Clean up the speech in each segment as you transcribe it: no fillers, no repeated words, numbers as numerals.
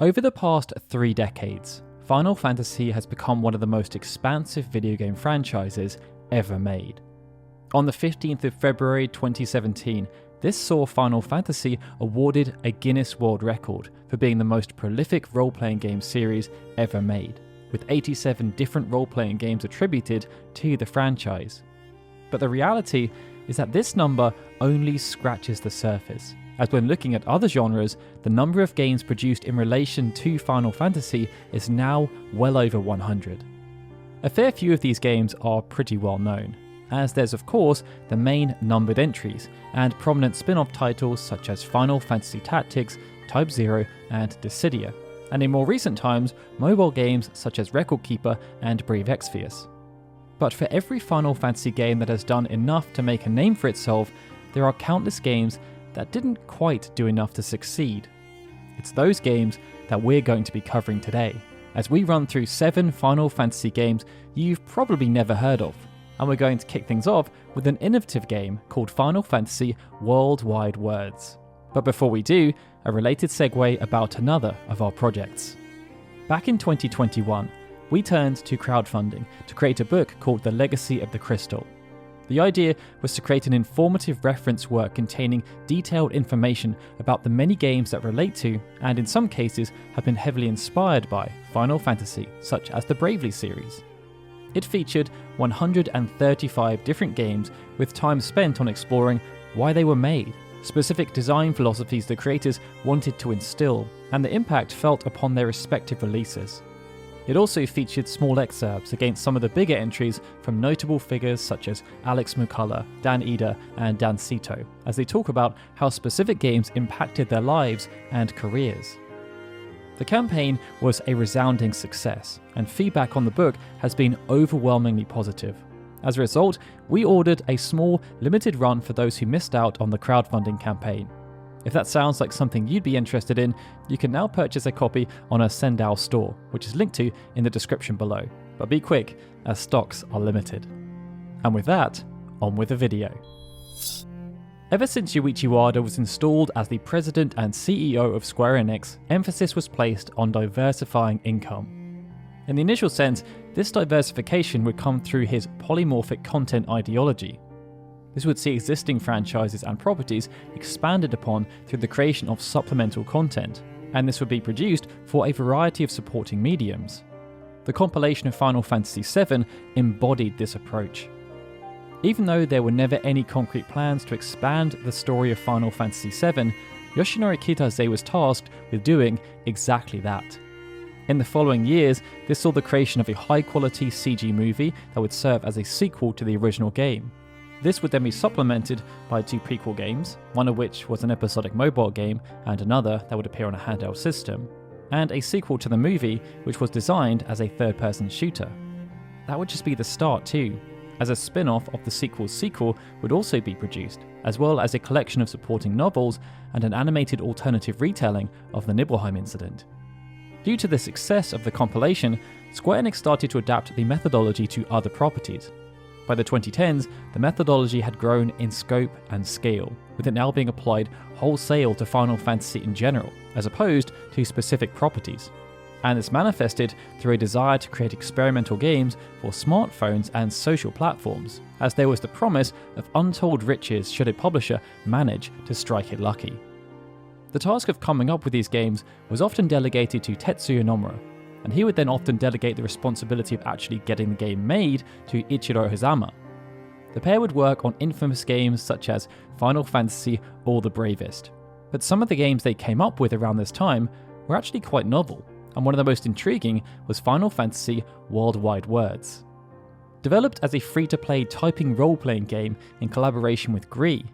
Over the past 3 decades, Final Fantasy has become one of the most expansive video game franchises ever made. On the 15th of February 2017, this saw Final Fantasy awarded a Guinness World Record for being the most prolific role-playing game series ever made, with 87 different role-playing games attributed to the franchise. But the reality is that this number only scratches the surface, as when looking at other genres, the number of games produced in relation to Final Fantasy is now well over 100. A fair few of these games are pretty well known, as there's of course the main numbered entries, and prominent spin-off titles such as Final Fantasy Tactics, Type 0 and Dissidia, and in more recent times, mobile games such as Record Keeper and Brave Exvius. But for every Final Fantasy game that has done enough to make a name for itself, there are countless games that didn't quite do enough to succeed. It's those games that we're going to be covering today, as we run through 7 Final Fantasy games you've probably never heard of, and we're going to kick things off with an innovative game called Final Fantasy Worldwide Words. But before we do, a related segue about another of our projects. Back in 2021, we turned to crowdfunding to create a book called The Legacy of the Crystal. The idea was to create an informative reference work containing detailed information about the many games that relate to, and in some cases have been heavily inspired by, Final Fantasy, such as the Bravely series. It featured 135 different games with time spent on exploring why they were made, specific design philosophies the creators wanted to instill, and the impact felt upon their respective releases. It also featured small excerpts against some of the bigger entries from notable figures such as Alex McCullough, Dan Eder, and Dan Cito, as they talk about how specific games impacted their lives and careers. The campaign was a resounding success, and feedback on the book has been overwhelmingly positive. As a result, we ordered a small, limited run for those who missed out on the crowdfunding campaign. If that sounds like something you'd be interested in, you can now purchase a copy on our Sendao store, which is linked to in the description below. But be quick, as stocks are limited. And with that, on with the video. Ever since Yuichi Wada was installed as the president and CEO of Square Enix, emphasis was placed on diversifying income. In the initial sense, this diversification would come through his polymorphic content ideology. This would see existing franchises and properties expanded upon through the creation of supplemental content, and this would be produced for a variety of supporting mediums. The compilation of Final Fantasy VII embodied this approach. Even though there were never any concrete plans to expand the story of Final Fantasy VII, Yoshinori Kitase was tasked with doing exactly that. In the following years, this saw the creation of a high-quality CG movie that would serve as a sequel to the original game. This would then be supplemented by 2 prequel games, one of which was an episodic mobile game and another that would appear on a handheld system, and a sequel to the movie which was designed as a third-person shooter. That would just be the start too, as a spin-off of the sequel's sequel would also be produced, as well as a collection of supporting novels and an animated alternative retelling of the Nibelheim incident. Due to the success of the compilation, Square Enix started to adapt the methodology to other properties. By the 2010s, the methodology had grown in scope and scale, with it now being applied wholesale to Final Fantasy in general, as opposed to specific properties. And this manifested through a desire to create experimental games for smartphones and social platforms, as there was the promise of untold riches should a publisher manage to strike it lucky. The task of coming up with these games was often delegated to Tetsuya Nomura, and he would then often delegate the responsibility of actually getting the game made to Ichiro Hazama. The pair would work on infamous games such as Final Fantasy or The Bravest, but some of the games they came up with around this time were actually quite novel, and one of the most intriguing was Final Fantasy Worldwide Words. Developed as a free-to-play typing role-playing game in collaboration with Gree,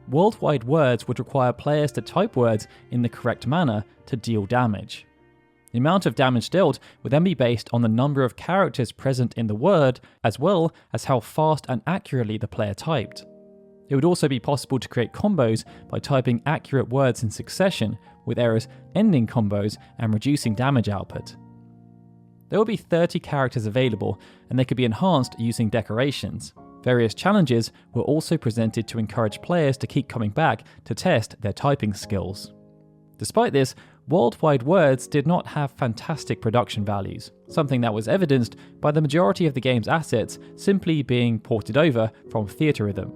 Worldwide Words would require players to type words in the correct manner to deal damage. The amount of damage dealt would then be based on the number of characters present in the word, as well as how fast and accurately the player typed. It would also be possible to create combos by typing accurate words in succession, with errors ending combos and reducing damage output. There would be 30 characters available, and they could be enhanced using decorations. Various challenges were also presented to encourage players to keep coming back to test their typing skills. Despite this, worldwide words did not have fantastic production values, something that was evidenced by the majority of the game's assets simply being ported over from Theatrhythm.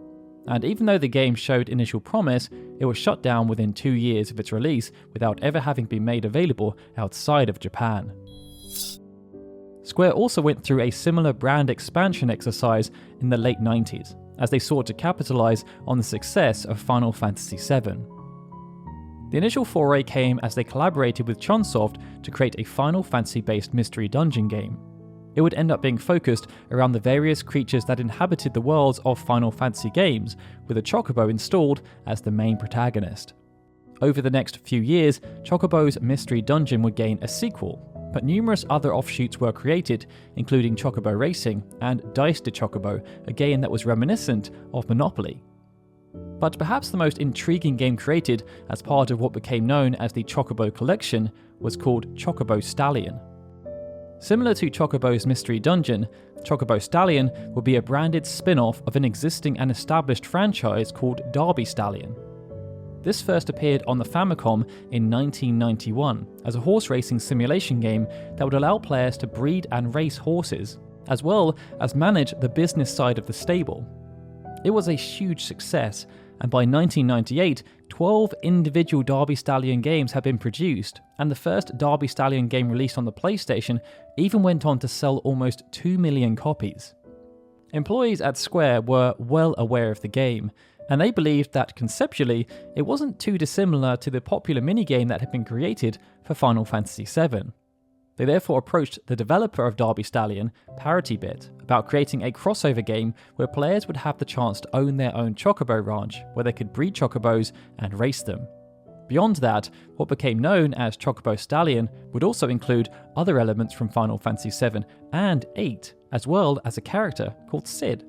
And even though the game showed initial promise, it was shut down within 2 years of its release without ever having been made available outside of Japan. Square also went through a similar brand expansion exercise in the late 90s, as they sought to capitalize on the success of Final Fantasy VII. The initial foray came as they collaborated with Chunsoft to create a Final Fantasy-based mystery dungeon game. It would end up being focused around the various creatures that inhabited the worlds of Final Fantasy games, with a Chocobo installed as the main protagonist. Over the next few years, Chocobo's mystery dungeon would gain a sequel, but numerous other offshoots were created, including Chocobo Racing and Dice de Chocobo, a game that was reminiscent of Monopoly. But perhaps the most intriguing game created as part of what became known as the Chocobo Collection was called Chocobo Stallion. Similar to Chocobo's mystery dungeon, Chocobo Stallion would be a branded spin-off of an existing and established franchise called Derby Stallion. This first appeared on the Famicom in 1991 as a horse racing simulation game that would allow players to breed and race horses, as well as manage the business side of the stable. It was a huge success, and by 1998, 12 individual Derby Stallion games had been produced, and the first Derby Stallion game released on the PlayStation even went on to sell almost 2 million copies. Employees at Square were well aware of the game, and they believed that conceptually it wasn't too dissimilar to the popular minigame that had been created for Final Fantasy VII. They therefore approached the developer of Derby Stallion, ParityBit, about creating a crossover game where players would have the chance to own their own Chocobo Ranch, where they could breed Chocobos and race them. Beyond that, what became known as Chocobo Stallion would also include other elements from Final Fantasy VII and VIII, as well as a character called Sid.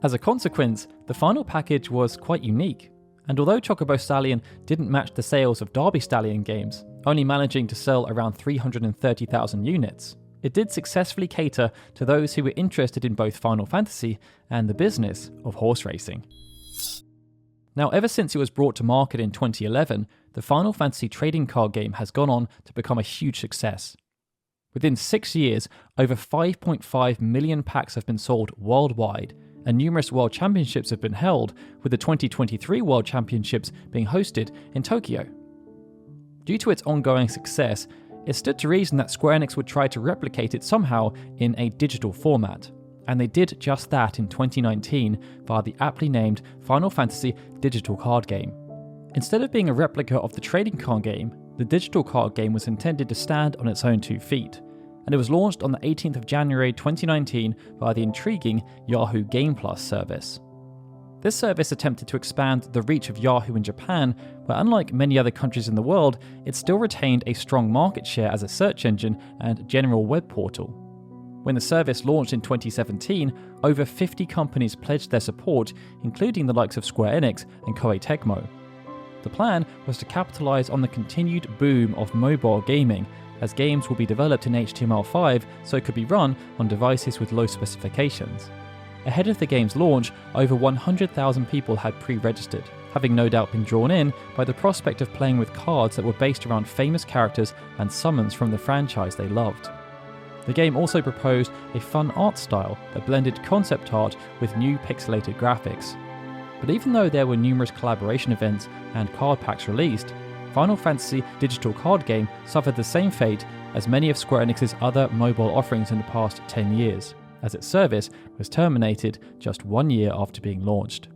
As a consequence, the final package was quite unique, and although Chocobo Stallion didn't match the sales of Derby Stallion games, only managing to sell around 330,000 units, it did successfully cater to those who were interested in both Final Fantasy and the business of horse racing. Now, ever since it was brought to market in 2011, the Final Fantasy trading card game has gone on to become a huge success. Within 6 years, over 5.5 million packs have been sold worldwide, and numerous World Championships have been held, with the 2023 World Championships being hosted in Tokyo. Due to its ongoing success, it stood to reason that Square Enix would try to replicate it somehow in a digital format, and they did just that in 2019 via the aptly named Final Fantasy digital card game. Instead of being a replica of the trading card game, the digital card game was intended to stand on its own 2 feet, and it was launched on the 18th of January 2019 via the intriguing Yahoo Game Plus service. This service attempted to expand the reach of Yahoo in Japan, where unlike many other countries in the world, it still retained a strong market share as a search engine and general web portal. When the service launched in 2017, over 50 companies pledged their support, including the likes of Square Enix and Koei Tecmo. The plan was to capitalize on the continued boom of mobile gaming, as games will be developed in HTML5 so it could be run on devices with low specifications. Ahead of the game's launch, over 100,000 people had pre-registered, having no doubt been drawn in by the prospect of playing with cards that were based around famous characters and summons from the franchise they loved. The game also proposed a fun art style that blended concept art with new pixelated graphics. But even though there were numerous collaboration events and card packs released, Final Fantasy digital card game suffered the same fate as many of Square Enix's other mobile offerings in the past 10 years, as its service was terminated just 1 year after being launched.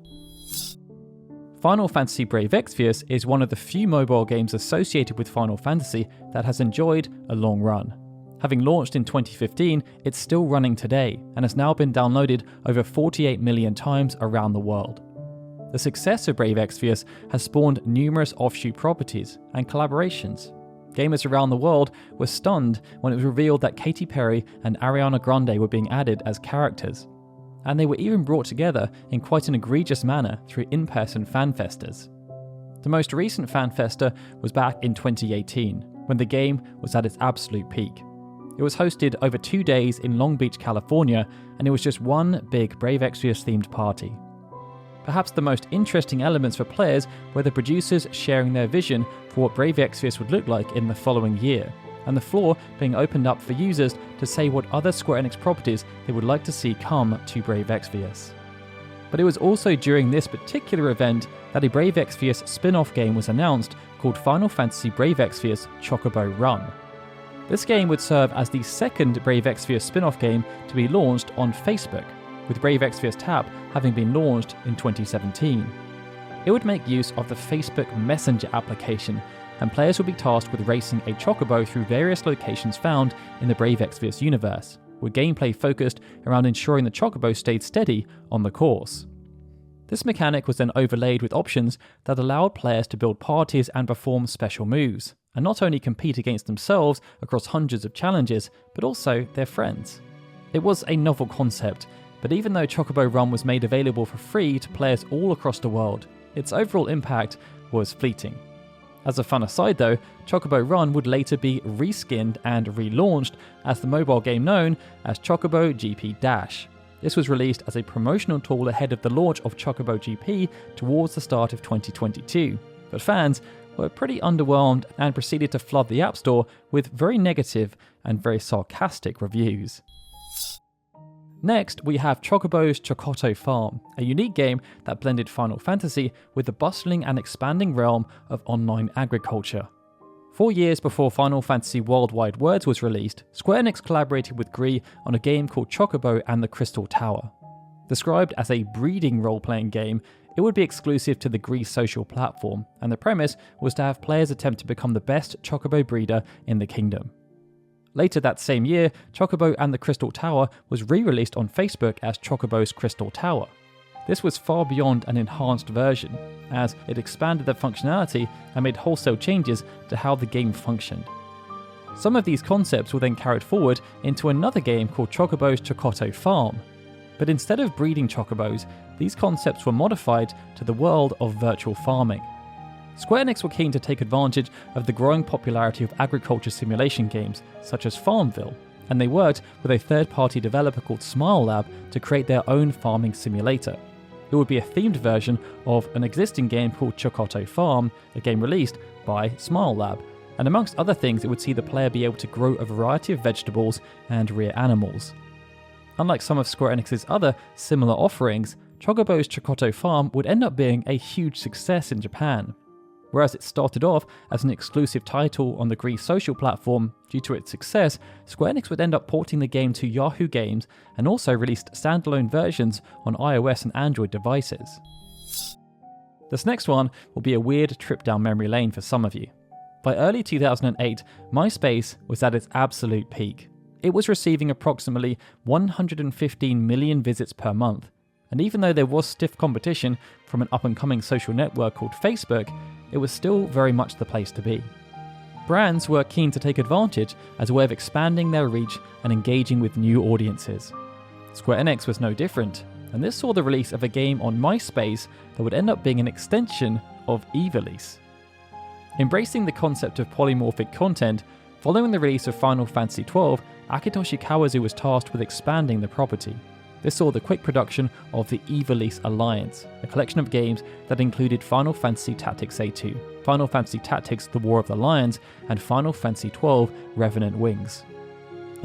Final Fantasy Brave Exvius is one of the few mobile games associated with Final Fantasy that has enjoyed a long run. Having launched in 2015, it's still running today and has now been downloaded over 48 million times around the world. The success of Brave Exvius has spawned numerous offshoot properties and collaborations. Gamers around the world were stunned when it was revealed that Katy Perry and Ariana Grande were being added as characters, and they were even brought together in quite an egregious manner through in-person fanfestas. The most recent fanfesta was back in 2018, when the game was at its absolute peak. It was hosted over 2 days in Long Beach, California, and it was just one big Brave Exvius themed party. Perhaps the most interesting elements for players were the producers sharing their vision for what Brave Exvius would look like in the following year, and the floor being opened up for users to say what other Square Enix properties they would like to see come to Brave Exvius. But it was also during this particular event that a Brave Exvius spin-off game was announced called Final Fantasy Brave Exvius Chocobo Run. This game would serve as the second Brave Exvius spin-off game to be launched on Facebook, with Brave Exvius Tap having been launched in 2017. It would make use of the Facebook Messenger application, and players would be tasked with racing a chocobo through various locations found in the Brave Exvius universe, with gameplay focused around ensuring the chocobo stayed steady on the course. This mechanic was then overlaid with options that allowed players to build parties and perform special moves, and not only compete against themselves across hundreds of challenges, but also their friends. It was a novel concept, but even though Chocobo Run was made available for free to players all across the world, its overall impact was fleeting. As a fun aside though, Chocobo Run would later be reskinned and relaunched as the mobile game known as Chocobo GP Dash. This was released as a promotional tool ahead of the launch of Chocobo GP towards the start of 2022, but fans were pretty underwhelmed and proceeded to flood the App Store with very negative and very sarcastic reviews. Next, we have Chocobo's Chocoto Farm, a unique game that blended Final Fantasy with the bustling and expanding realm of online agriculture. 4 years before Final Fantasy Worldwide Words was released, Square Enix collaborated with Gree on a game called Chocobo and the Crystal Tower. Described as a breeding role-playing game, it would be exclusive to the Gree social platform, and the premise was to have players attempt to become the best Chocobo breeder in the kingdom. Later that same year, Chocobo and the Crystal Tower was re-released on Facebook as Chocobo's Crystal Tower. This was far beyond an enhanced version, as it expanded the functionality and made wholesale changes to how the game functioned. Some of these concepts were then carried forward into another game called Chocobo's Chocoto Farm, but instead of breeding chocobos, these concepts were modified to the world of virtual farming. Square Enix were keen to take advantage of the growing popularity of agriculture simulation games such as Farmville, and they worked with a third-party developer called Smile Lab to create their own farming simulator. It would be a themed version of an existing game called Chocoto Farm, a game released by Smile Lab, and amongst other things it would see the player be able to grow a variety of vegetables and rear animals. Unlike some of Square Enix's other similar offerings, Chocobo's Chocoto Farm would end up being a huge success in Japan. Whereas it started off as an exclusive title on the Gree social platform, due to its success, Square Enix would end up porting the game to Yahoo Games and also released standalone versions on iOS and Android devices. This next one will be a weird trip down memory lane for some of you. By early 2008, MySpace was at its absolute peak. It was receiving approximately 115 million visits per month, and even though there was stiff competition from an up-and-coming social network called Facebook, it was still very much the place to be. Brands were keen to take advantage as a way of expanding their reach and engaging with new audiences. Square Enix was no different, and this saw the release of a game on MySpace that would end up being an extension of Ivalice. Embracing the concept of polymorphic content, following the release of Final Fantasy XII, Akitoshi Kawazu was tasked with expanding the property. This saw the quick production of the Ivalice Alliance, a collection of games that included Final Fantasy Tactics A2, Final Fantasy Tactics The War of the Lions, and Final Fantasy XII Revenant Wings.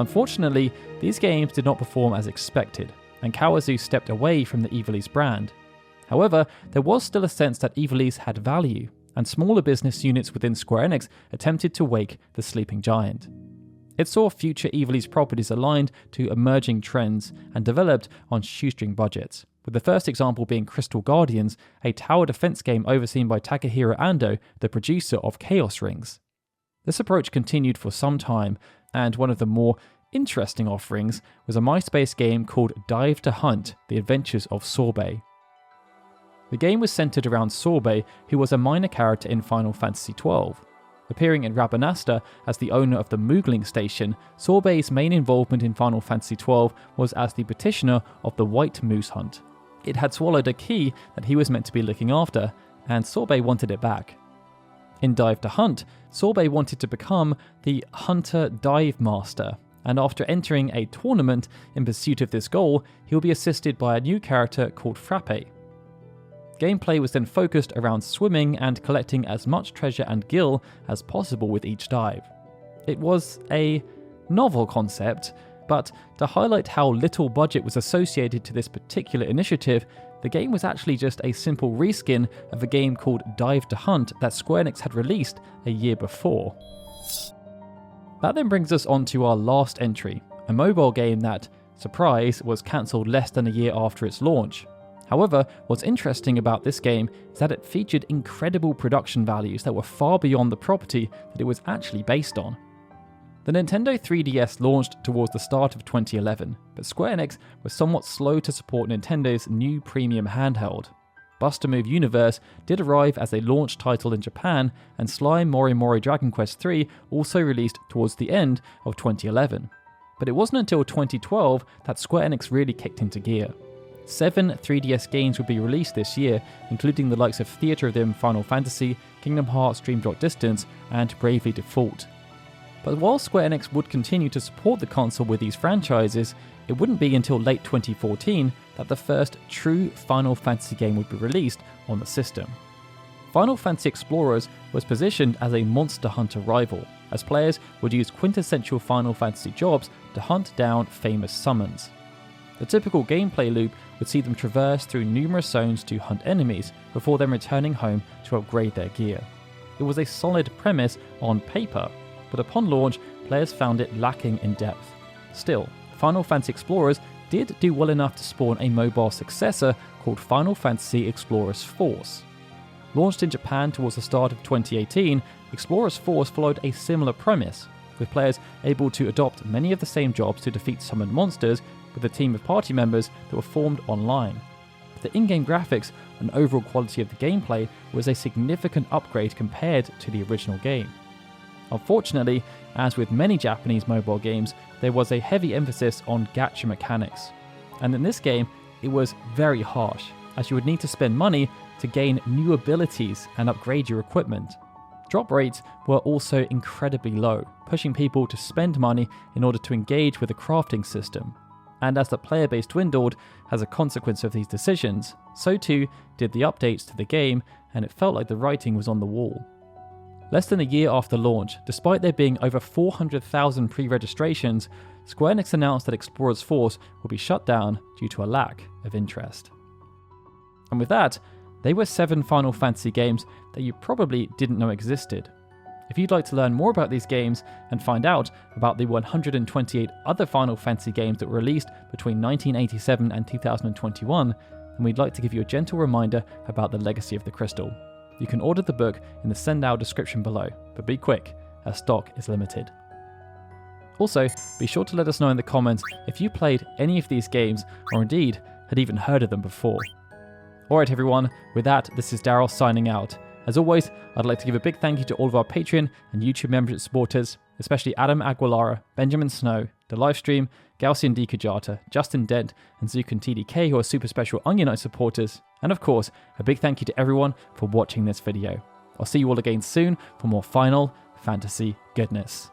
Unfortunately, these games did not perform as expected, and Kawazu stepped away from the Ivalice brand. However, there was still a sense that Ivalice had value, and smaller business units within Square Enix attempted to wake the sleeping giant. It saw future Ivalice properties aligned to emerging trends and developed on shoestring budgets, with the first example being Crystal Guardians, a tower defense game overseen by Takahiro Ando, the producer of Chaos Rings. This approach continued for some time, and one of the more interesting offerings was a MySpace game called Dive to Hunt: The Adventures of Sorbet. The game was centered around Sorbet, who was a minor character in Final Fantasy XII. Appearing in Rabanasta as the owner of the Moogling Station, Sorbet's main involvement in Final Fantasy XII was as the petitioner of the White Moose Hunt. It had swallowed a key that he was meant to be looking after, and Sorbet wanted it back. In Dive to Hunt, Sorbet wanted to become the Hunter Dive Master, and after entering a tournament in pursuit of this goal, he will be assisted by a new character called Frappe. Gameplay was then focused around swimming and collecting as much treasure and gil as possible with each dive. It was a novel concept, but to highlight how little budget was associated to this particular initiative, the game was actually just a simple reskin of a game called Dive to Hunt that Square Enix had released a year before. That then brings us on to our last entry, a mobile game that, surprise, was cancelled less than a year after its launch. However, what's interesting about this game is that it featured incredible production values that were far beyond the property that it was actually based on. The Nintendo 3DS launched towards the start of 2011, but Square Enix was somewhat slow to support Nintendo's new premium handheld. Buster Move Universe did arrive as a launch title in Japan, and Slime Mori Mori Dragon Quest III also released towards the end of 2011. But it wasn't until 2012 that Square Enix really kicked into gear. 7 3DS games would be released this year, including the likes of Theater of the Final Fantasy, Kingdom Hearts Dream Drop Distance, and Bravely Default. But while Square Enix would continue to support the console with these franchises, it wouldn't be until late 2014 that the first true Final Fantasy game would be released on the system. Final Fantasy Explorers was positioned as a Monster Hunter rival, as players would use quintessential Final Fantasy jobs to hunt down famous summons. The typical gameplay loop would see them traverse through numerous zones to hunt enemies before then returning home to upgrade their gear. It was a solid premise on paper, but upon launch, players found it lacking in depth. Still, Final Fantasy Explorers did do well enough to spawn a mobile successor called Final Fantasy Explorers Force. Launched in Japan towards the start of 2018, Explorers Force followed a similar premise, with players able to adopt many of the same jobs to defeat summoned monsters with a team of party members that were formed online. The in-game graphics and overall quality of the gameplay was a significant upgrade compared to the original game. Unfortunately, as with many Japanese mobile games, there was a heavy emphasis on gacha mechanics. And in this game, it was very harsh, as you would need to spend money to gain new abilities and upgrade your equipment. Drop rates were also incredibly low, pushing people to spend money in order to engage with the crafting system. And as the player base dwindled as a consequence of these decisions, so too did the updates to the game, and it felt like the writing was on the wall. Less than a year after launch, despite there being over 400,000 pre-registrations, Square Enix announced that Explorers Force would be shut down due to a lack of interest. And with that, they were 7 Final Fantasy games that you probably didn't know existed. If you'd like to learn more about these games and find out about the 128 other Final Fantasy games that were released between 1987 and 2021, then we'd like to give you a gentle reminder about the Legacy of the Crystal. You can order the book in the send out description below, but be quick, as stock is limited. Also, be sure to let us know in the comments if you played any of these games or indeed had even heard of them before. Alright everyone, with that, this is Daryl signing out. As always, I'd like to give a big thank you to all of our Patreon and YouTube membership supporters, especially Adam Aguilara, Benjamin Snow, The Livestream, Gaussian D. Kajata, Justin Dent, and Zukan TDK, who are super special Onion Knight supporters. And of course, a big thank you to everyone for watching this video. I'll see you all again soon for more Final Fantasy goodness.